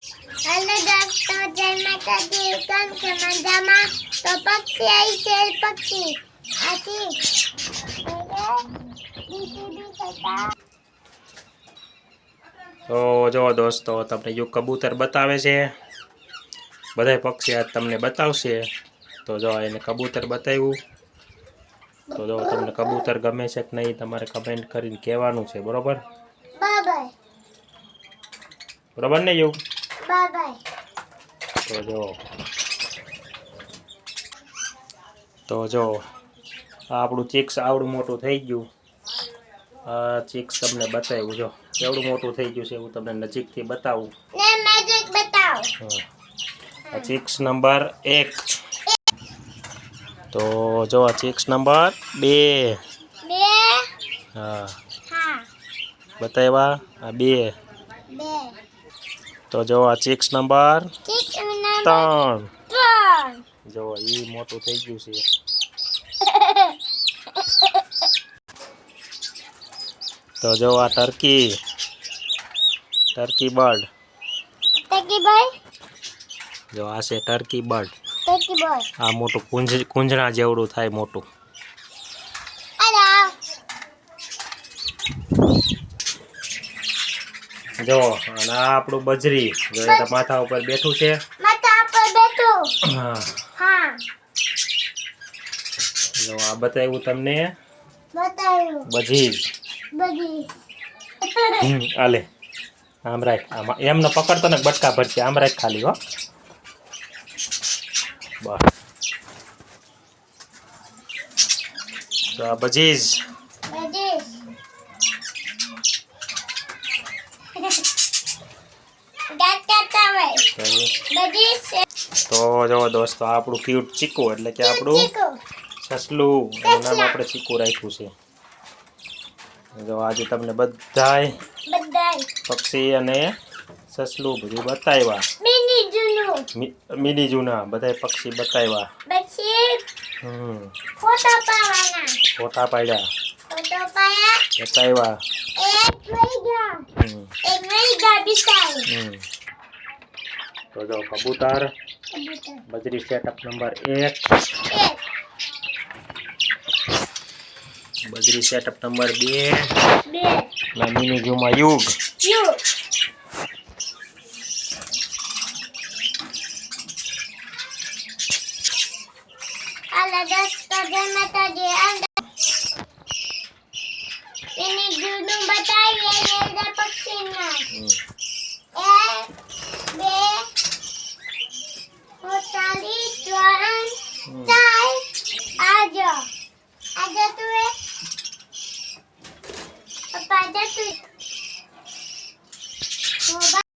Hello दोस्तों, जय माता दी। कौन से मजामा तो पक्षी आई છે પક્ષી આથી તો જો દોસ્તો તમને જો કબૂતર બતાવે છે બધાય પક્ષી આજ તમને બતાવશે તો જો એને કબૂતર બતાવ્યું તો જો તમને કબૂતર ગમે છે કે નહીં તમારે કમેન્ટ કરીને કહેવાનું છે બરોબર બાય બાય બરોબર ને યુ બાય બાય તો જો આ આપણું ચિક્સ આવડું મોટું થઈ ગયું આ ચિક્સ તમને બતાવ્યું જો કેવડું મોટું થઈ ગયું છે હું તમને નજીકથી બતાવું ને મેજિક બતાવો આ ચિક્સ નંબર 1 તો જો આ ચિક્સ નંબર 2 હા હા બતાવ્યા આ 2 તો જો આ ચિક્સ નંબર 3 જો ઈ મોટું થઈ ગયું છે તો જો આ ટર્કી બર્ડ ટર્કી ભાઈ જો આ છે ટર્કી બર્ડ ટર્કી બોય આ મોટું કુંજણા જેવડું થાય મોટું હેલો જો અને આ આપણું બજરી જો એ માથા ઉપર બેઠું છે માથા પર બેઠું હા હા જો આ બતાવ્યું તમને બતાવ્યું બજી બધી આલે આમ રાખ આમાં એમને પકડતો ને બટકા ભરશે આમ રાખ ખાલી હો બસ તો આ બજીજ બધી ગાત કરતા હોય બધી તો જો દોસ્તો આ આપણું ક્યુટ ચીકુ એટલે કે આપણું સસલું એનું નામ આપણે ચીકુ રાખ્યું છે જો આજે તમને બધાય પક્ષી અને સસલું બધું બતાવ્યા મિની જૂના બધાય પક્ષી બતાવ્યા પછી ફોટો પાડવાના ફોટા પાડ્યા ફોટો પાડ્યા બતાવ્યા એક મરી ગયા બિચારી તો જો કબૂતર બજરી સેટઅપ નંબર 1 બજરી સેટઅપ નંબર 2 ના મિની જૂમાં યુગ આલા દોસ્તો જય માતાજી એની જૂનું બતાવીએ એના પક્ષીના 1 2 3 4